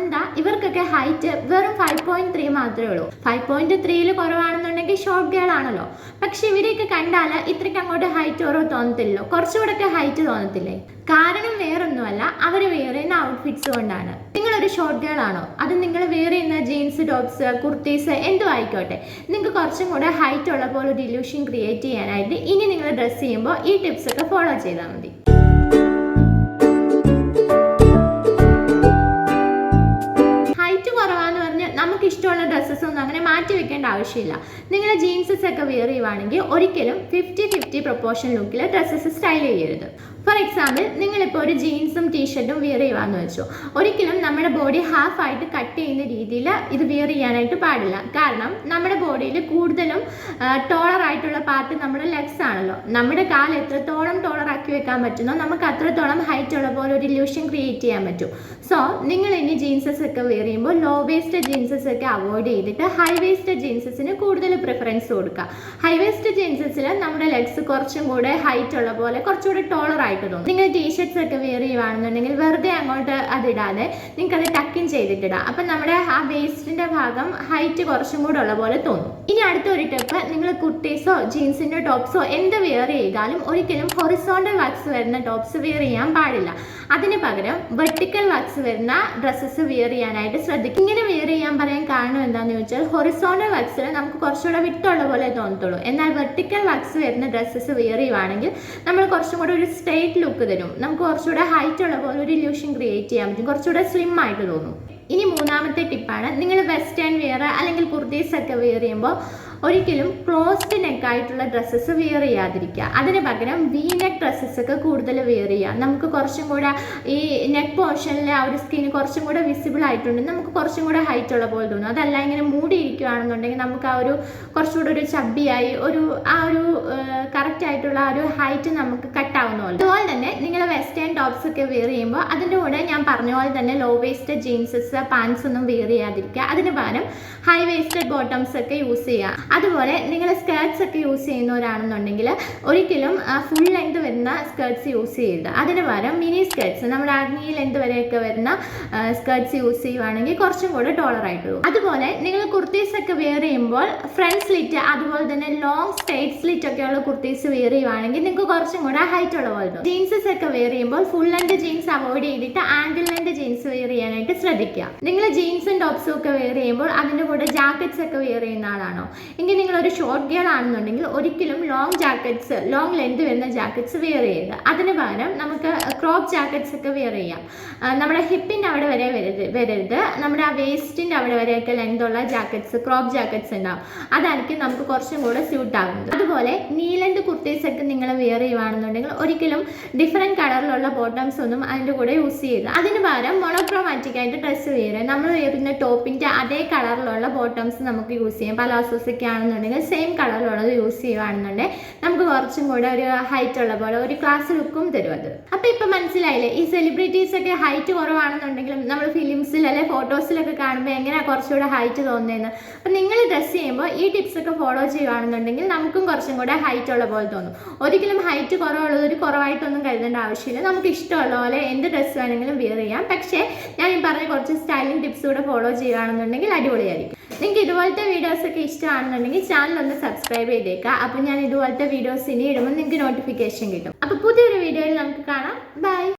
അതെന്താ, ഇവർക്കൊക്കെ ഹൈറ്റ് വെറും 5.3 മാത്രമേ ഉള്ളൂ. 5.3 കുറവാണെന്നുണ്ടെങ്കിൽ ഷോർട്ട് ഗേൾ ആണല്ലോ. പക്ഷെ ഇവരെയൊക്കെ കണ്ടാൽ ഇത്രയ്ക്ക് അങ്ങോട്ട് ഹൈറ്റ് കുറവ് തോന്നത്തില്ലല്ലോ, കുറച്ചുകൂടെ ഒക്കെ ഹൈറ്റ് തോന്നത്തില്ലേ? കാരണം വേറൊന്നുമല്ല, അവർ വെയർ ചെയ്യുന്ന ഔട്ട്ഫിറ്റ്സ് കൊണ്ടാണ്. നിങ്ങളൊരു ഷോർട്ട് ഗേൾ ആണോ, അത് നിങ്ങൾ വെയർ ചെയ്യുന്ന ജീൻസ്, ടോപ്സ്, കുർത്തീസ് എന്തും ആയിക്കോട്ടെ, നിങ്ങൾക്ക് കുറച്ചും കൂടെ ഹൈറ്റ് ഉള്ള പോലെ ഒരു ഇല്യൂഷൻ ക്രിയേറ്റ് ചെയ്യാനായിട്ട് ഇനി നിങ്ങൾ ഡ്രസ്സ് ചെയ്യുമ്പോൾ ഈ ടിപ്സ് ഒക്കെ ഫോളോ ചെയ്താൽ മതി. ഹൈറ്റ് കുറവാന്ന് പറഞ്ഞ് നമുക്ക് ഇഷ്ടമുള്ള ഡ്രസ്സസ് ഒന്നും അങ്ങനെ മാറ്റി വെക്കേണ്ട ആവശ്യമില്ല. നിങ്ങൾ ജീൻസസ് ഒക്കെ വെയർ ചെയ്യുവാണെങ്കിൽ ഒരിക്കലും 50-50 പ്രൊപ്പോർഷൻ ലുക്കിൽ ഡ്രസ്സസ് സ്റ്റൈൽ ചെയ്യരുത്. ഫോർ എക്സാമ്പിൾ, നിങ്ങളിപ്പോൾ ഒരു ജീൻസും ടീഷർട്ടും വെയർ ചെയ്യുവാന്ന് വെച്ചോ, ഒരിക്കലും നമ്മുടെ ബോഡി ഹാഫ് ആയിട്ട് കട്ട് ചെയ്യുന്ന രീതിയിൽ ഇത് വെയർ ചെയ്യാനായിട്ട് പാടില്ല. കാരണം നമ്മുടെ ബോഡിയിൽ കൂടുതലും ടോളർ ആയിട്ടുള്ള പാർട്ട് നമ്മുടെ ലെഗ്സ് ആണല്ലോ. നമ്മുടെ കാൽ എത്രത്തോളം ടോളർ ആക്കി വെക്കാൻ പറ്റുന്നോ നമുക്ക് അത്രത്തോളം ഹൈറ്റ് ഉള്ള പോലെ ഒരു ഇല്യൂഷൻ ക്രിയേറ്റ് ചെയ്യാൻ പറ്റും. സോ നിങ്ങൾ ഇനി ജീൻസസ് ഒക്കെ വെയർ ചെയ്യുമ്പോൾ ലോ വേസ്റ്റ് ജീൻസസ് ഒക്കെ അവോയ്ഡ് ചെയ്തിട്ട് ഹൈ വേസ്റ്റ് ജീൻസസിന് കൂടുതൽ പ്രിഫറൻസ് കൊടുക്കുക. ഹൈ വേസ്റ്റ് ജീൻസസിൽ നമ്മുടെ ലെഗ്സ് കുറച്ചും കൂടെ ഹൈറ്റ് ഉള്ള പോലെ കുറച്ചുകൂടെ ടോളർ ആയിട്ട് തോന്നും. നിങ്ങൾ ടീഷർട്ട്സ് ഒക്കെ വെയർ ചെയ്യുവാണെന്നുണ്ടെങ്കിൽ വെറുതെ അങ്ങോട്ട് അതിടാതെ നിങ്ങൾക്ക് അത് ടക്കിൻ ചെയ്തിട്ടിടാം. അപ്പം നമ്മുടെ ആ വേസ്റ്റിന്റെ ഭാഗം ഹൈറ്റ് കുറച്ചും കൂടെ ഉള്ള പോലെ തോന്നും. ഇനി അടുത്ത ഒരു ടിപ്പ്, നിങ്ങൾ കുർത്തീസോ ജീൻസിന്റെ ടോപ്സോ എന്ത് വെയർ ചെയ്താലും ഒരിക്കലും ഹൊറിസോണ്ടൽ വാക്സ് വരുന്ന ടോപ്സ് വെയർ ചെയ്യാൻ പാടില്ല. അതിന് പകരം വെർട്ടിക്കൽ വാക്സ് വരുന്ന ഡ്രസ്സസ് വെയർ ചെയ്യാനായിട്ട് ശ്രദ്ധിക്കും. ഇങ്ങനെ വെയർ ചെയ്യാൻ പറയാൻ കാരണം എന്താണെന്ന് ചോദിച്ചാൽ, ഹൊറിസോണ്ടൽ വാക്സിൽ നമുക്ക് കുറച്ചുകൂടെ വിട്ടുള്ള പോലെ തോന്നത്തുള്ളൂ. എന്നാൽ വെർട്ടിക്കൽ വാക്സ് വരുന്ന ഡ്രസ്സസ് വെയർ ചെയ്യുവാണെങ്കിൽ നമ്മൾ കുറച്ചും കൂടെ ഒരു സ്ട്രെയിറ്റ് ലുക്ക് തരും. നമുക്ക് കുറച്ചുകൂടെ ഹൈറ്റ് ഉള്ള പോലെ ഒരു ഇല്യൂഷൻ ക്രിയേറ്റ് ചെയ്യാൻ പറ്റും, കുറച്ചുകൂടെ സ്ലിം ആയിട്ട് തോന്നും. ഇനി മൂന്നാമത്തെ ടിപ്പാണ്, നിങ്ങൾ വെസ്റ്റേൺ വെയർ അല്ലെങ്കിൽ കുർത്തീസ് ഒക്കെ വെയർ ചെയ്യുമ്പോൾ ഒരിക്കലും ക്ലോസ്ഡ് നെക്ക് ആയിട്ടുള്ള ഡ്രസ്സസ് വെയർ ചെയ്യാതിരിക്കുക. അതിന് പകരം വി നെക്ക് ഡ്രസ്സസ് ഒക്കെ കൂടുതൽ വെയർ ചെയ്യുക. നമുക്ക് കുറച്ചും കൂടെ ഈ നെക്ക് പോർഷനിലെ ആ ഒരു സ്കിൻ കുറച്ചും കൂടെ വിസിബിൾ ആയിട്ടുണ്ട്, നമുക്ക് കുറച്ചും കൂടെ ഹൈറ്റ് ഉള്ള പോലെ തോന്നും. അതല്ല ഇങ്ങനെ മൂടിയിരിക്കുകയാണെന്നുണ്ടെങ്കിൽ നമുക്ക് ആ ഒരു കുറച്ചുകൂടെ ഒരു ചബ്ബിയായി ആ ഒരു കറക്റ്റ് ആയിട്ടുള്ള ആ ഒരു ഹൈറ്റ് നമുക്ക് കട്ടാവുന്ന പോലെ. അതുപോലെ തന്നെ നിങ്ങൾ വെസ്റ്റേൺ ടോപ്സ് ഒക്കെ വെയർ ചെയ്യുമ്പോൾ അതിൻ്റെ കൂടെ ഞാൻ പറഞ്ഞ പോലെ തന്നെ ലോ വേസ്റ്റഡ് ജീൻസസ്, പാൻസ് ഒന്നും വെയർ ചെയ്യാതിരിക്കുക. അതിന് പകരം ഹൈ വേസ്റ്റഡ് ബോട്ടംസ് ഒക്കെ യൂസ് ചെയ്യുക. അതുപോലെ നിങ്ങൾ സ്കേർട്സ് ഒക്കെ യൂസ് ചെയ്യുന്നവരാണെന്നുണ്ടെങ്കിൽ ഒരിക്കലും ഫുൾ ലെങ്ത് വരുന്ന സ്കേർട്സ് യൂസ് ചെയ്യരുത്. അതിന് പകരം മിനി സ്കേർട്സ്, നമ്മുടെ അഗ്നി ലെങ്ത് വരെയൊക്കെ വരുന്ന സ്കേർട്സ് യൂസ് ചെയ്യുവാണെങ്കിൽ കുറച്ചും കൂടെ ടോളറായിട്ട് വരും. അതുപോലെ നിങ്ങൾ കുർത്തീസ് ഒക്കെ വെയർ ചെയ്യുമ്പോൾ ഫ്രണ്ട് സ്ലിറ്റ്, അതുപോലെ തന്നെ ലോങ് സ്ട്രെയിറ്റ് സ്ലിറ്റ് ഒക്കെയുള്ള കുർത്തീസ് വെയർ ചെയ്യുവാണെങ്കിൽ നിങ്ങൾക്ക് കുറച്ചും കൂടെ ഹൈറ്റ് ഉള്ള പോലെ തോന്നും. ജീൻസസ് ഒക്കെ വെയർ ചെയ്യുമ്പോൾ ഫുൾ ലെങ്ത് ജീൻസ് അവോയ്ഡ് ചെയ്തിട്ട് ആംഗിൾ ലെങ്ത് ജീൻസ് വെയർ ചെയ്യാനായിട്ട് ശ്രദ്ധിക്കുക. നിങ്ങൾ ജീൻസും ടോപ്സും ഒക്കെ വെയർ ചെയ്യുമ്പോൾ അതിൻ്റെ കൂടെ ജാക്കറ്റ്സ് ഒക്കെ വെയർ ചെയ്യുന്ന ആളാണോ എങ്കിൽ നിങ്ങളൊരു ഷോർട്ട് ഗേൾ ആണെന്നുണ്ടെങ്കിൽ ഒരിക്കലും ലോങ് ലെങ്ത് വരുന്ന ജാക്കറ്റ്സ് വെയർ ചെയ്യരുത്. അതിന് പകരം നമുക്ക് ക്രോപ്പ് ജാക്കറ്റ്സ് ഒക്കെ വെയർ ചെയ്യാം. നമ്മുടെ ഹിപ്പിൻ്റെ അവിടെ വരെ വരരുത്, നമ്മുടെ ആ വേസ്റ്റിൻ്റെ അവിടെ വരെയൊക്കെ ലെങ്ത് ഉള്ള ജാക്കറ്റ്സ്, ക്രോപ്പ് ജാക്കറ്റ്സ് ഉണ്ടാവും. അതായിരിക്കും നമുക്ക് കുറച്ചും കൂടെ സ്യൂട്ട് ആകുന്നത്. അതുപോലെ നീ ലെങ്ത് കുർത്തീസ് ഒക്കെ നിങ്ങൾ വെയർ ചെയ്യുകയാണെന്നുണ്ടെങ്കിൽ ഒരിക്കലും ഡിഫറെൻറ്റ് കളറിലുള്ള ബോട്ടംസ് ഒന്നും അതിൻ്റെ കൂടെ യൂസ് ചെയ്യരുത്. അതിന് പകരം മോണോക്രോമാറ്റിക് ആയിട്ട് ഡ്രസ്സ് വെയർ ചെയ്യുക. നമ്മൾ വെയറുന്ന ടോപ്പിൻ്റെ അതേ കളറിലുള്ള ബോട്ടംസ് നമുക്ക് യൂസ് ചെയ്യാം. പലാസോസ് ഒക്കെ ആണെന്നുണ്ടെങ്കിൽ സെയിം കളറിലുള്ളത് യൂസ് ചെയ്യുകയാണെന്നുണ്ടെങ്കിൽ നമുക്ക് കുറച്ചും കൂടെ ഒരു ഹൈറ്റ് ഉള്ള പോലെ ഒരു ക്ലാസ് ലുക്കും തരും അത്. അപ്പോൾ ഇപ്പം മനസ്സിലായില്ലേ, ഈ സെലിബ്രിറ്റീസ് ഒക്കെ ഹൈറ്റ് കുറവാണെന്നുണ്ടെങ്കിലും നമ്മൾ ഫിലിംസിൽ അല്ലെങ്കിൽ ഫോട്ടോസിലൊക്കെ കാണുമ്പോൾ എങ്ങനെയാണ് കുറച്ചുകൂടെ ഹൈറ്റ് തോന്നുന്നതെന്ന്. അപ്പം നിങ്ങൾ ഡ്രസ്സ് ചെയ്യുമ്പോൾ ഈ ടിപ്സ് ഒക്കെ ഫോളോ ചെയ്യുകയാണെന്നുണ്ടെങ്കിൽ നമുക്കും കുറച്ചും കൂടെ ഹൈറ്റ് ഉള്ള പോലെ തോന്നും. ഒരിക്കലും ഹൈറ്റ് കുറവുള്ളത് ഒരു കുറവായിട്ടൊന്നും കരുതേണ്ട ആവശ്യമില്ല. നമുക്ക് ഇഷ്ടമുള്ള പോലെ എന്ത് ഡ്രസ്സ് വേണമെങ്കിലും വെയർ ചെയ്യാം. പക്ഷേ ഞാൻ ഈ പറഞ്ഞ കുറച്ച് സ്റ്റൈലിംഗ് ടിപ്സ് കൂടെ ഫോളോ ചെയ്യുകയാണെന്നുണ്ടെങ്കിൽ അടിപൊളിയായിരിക്കും. നിങ്ങൾക്ക് ഇതുപോലത്തെ വീഡിയോസൊക്കെ ഇഷ്ടമാണെന്നുണ്ടെങ്കിൽ ചാനൽ ഒന്ന് സബ്സ്ക്രൈബ് ചെയ്തേക്കുക. അപ്പോൾ ഞാൻ ഇതുപോലത്തെ വീഡിയോസ് ഇനി ഇടുമ്പോൾ നിങ്ങൾക്ക് നോട്ടിഫിക്കേഷൻ കിട്ടും. അപ്പോൾ പുതിയൊരു വീഡിയോയിൽ നമുക്ക് കാണാം. ബൈ.